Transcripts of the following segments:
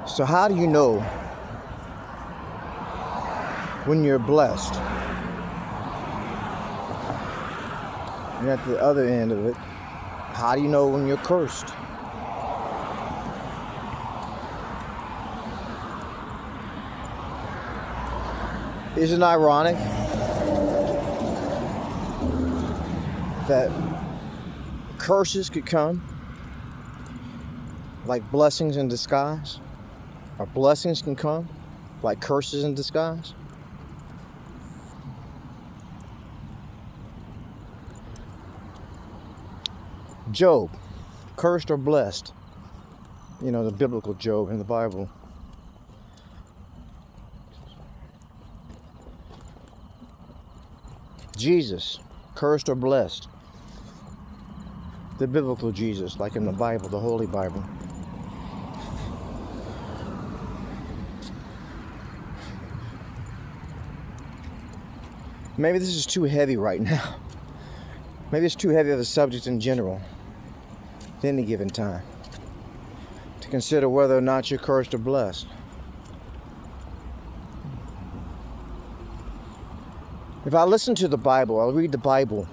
So how do you know when you're blessed? And at the other end of it, how do you know when you're cursed? Isn't it ironic that curses could come like blessings in disguise? Or blessings can come like curses in disguise? Job, cursed or blessed? You know, the biblical Job in the Bible. Jesus, cursed or blessed? The biblical Jesus, like in the Bible, the Holy Bible. Maybe this is too heavy right now. Maybe it's too heavy of a subject in general at any given time to consider whether or not you're cursed or blessed. If I listen to the Bible, I'll read the Bible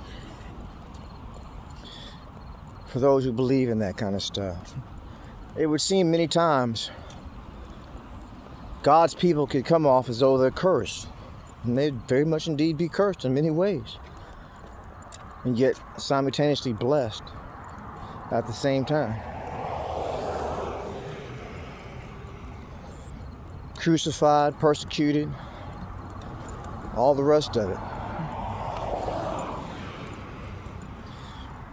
for those who believe in that kind of stuff. It would seem many times God's people could come off as though they're cursed. And they'd very much indeed be cursed in many ways. And yet simultaneously blessed at the same time. Crucified, persecuted, all the rest of it.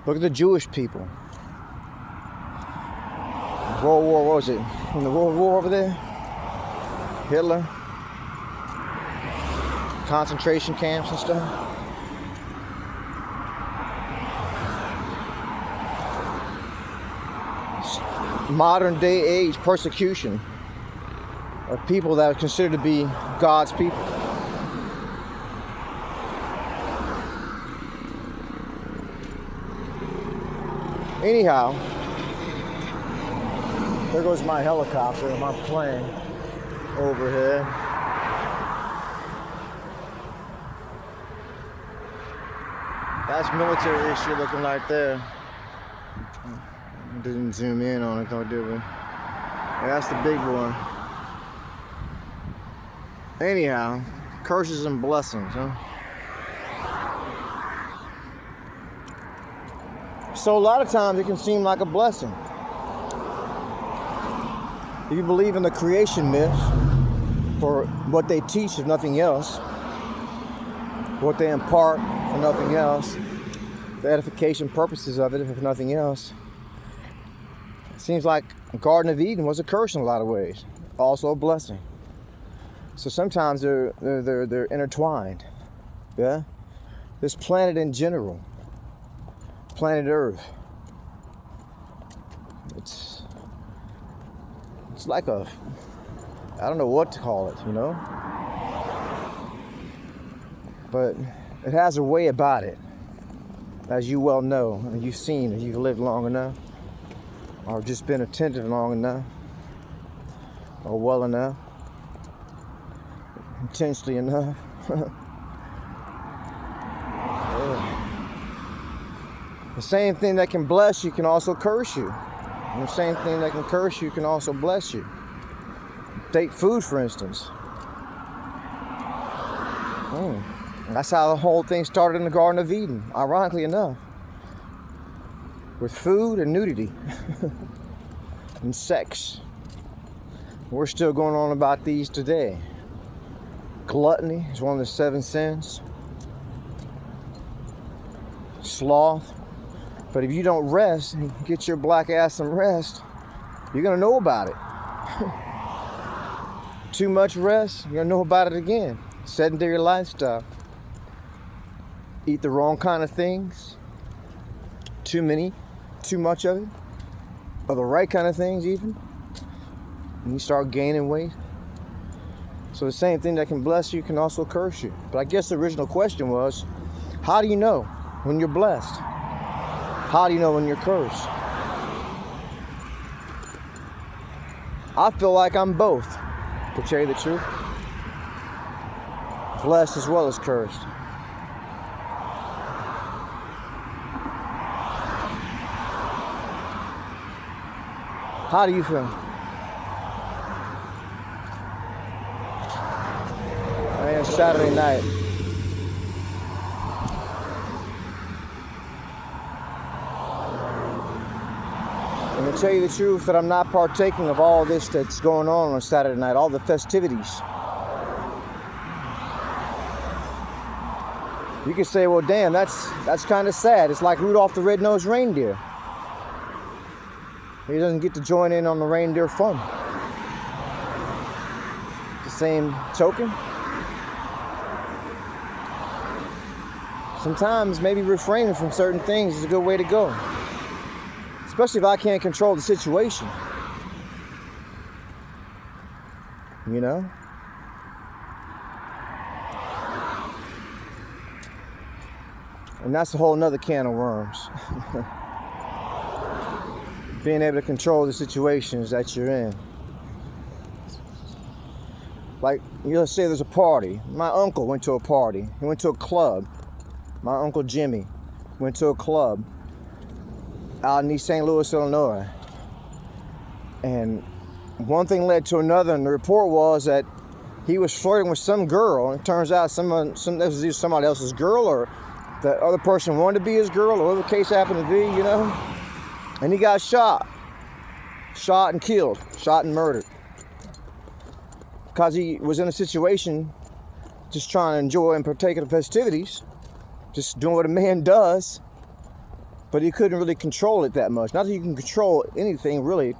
Look at the Jewish people. World War, what was it? In the World War over there? Hitler. Concentration camps and stuff. Modern day age persecution of people that are considered to be God's people. Anyhow, there goes my helicopter, my plane overhead. That's military issue looking right there. Didn't zoom in on it though, did we? Yeah, that's the big one. Anyhow, curses and blessings, huh? So a lot of times it can seem like a blessing. If you believe in the creation myths, for what they teach, if nothing else, what they impart, for nothing else, the edification purposes of it, if nothing else, it seems like the Garden of Eden was a curse in a lot of ways, also a blessing. So sometimes they're intertwined. Yeah, this planet in general, planet Earth, it's like a, I don't know what to call it, you know, but it has a way about it, as you well know, and you've seen if you've lived long enough, or just been attentive long enough, or well enough, intensely enough. The same thing that can bless you can also curse you. And the same thing that can curse you can also bless you. Take food, for instance. That's how the whole thing started in the Garden of Eden, ironically enough. With food and nudity. And sex. We're still going on about these today. Gluttony is one of the 7 sins. Sloth. But if you don't rest and get your black ass some rest, you're going to know about it. Too much rest, you're going to know about it again. Sedentary lifestyle. Eat the wrong kind of things. Too many, too much of it. Or the right kind of things even. And you start gaining weight. So the same thing that can bless you can also curse you. But I guess the original question was, how do you know when you're blessed? How do you know when you're cursed? I feel like I'm both, to tell you the truth. Blessed as well as cursed. How do you feel? Man, it's Saturday night. And to tell you the truth, that I'm not partaking of all this that's going on Saturday night, all the festivities. You could say, well, damn, that's kind of sad. It's like Rudolph the Red-Nosed Reindeer. He doesn't get to join in on the reindeer fun. The same token, sometimes maybe refraining from certain things is a good way to go. Especially if I can't control the situation. You know? And that's a whole nother can of worms. Being able to control the situations that you're in. Like, let's say there's a party. My uncle went to a party. He went to a club. My Uncle Jimmy went to a club out in East St. Louis, Illinois. And one thing led to another, and the report was that he was flirting with some girl, and it turns out this was either somebody else's girl, or the other person wanted to be his girl, or whatever the case happened to be, you know. And he got shot and killed, shot and murdered, because he was in a situation just trying to enjoy and partake of the festivities, just doing what a man does, but he couldn't really control it that much. Not that you can control anything really to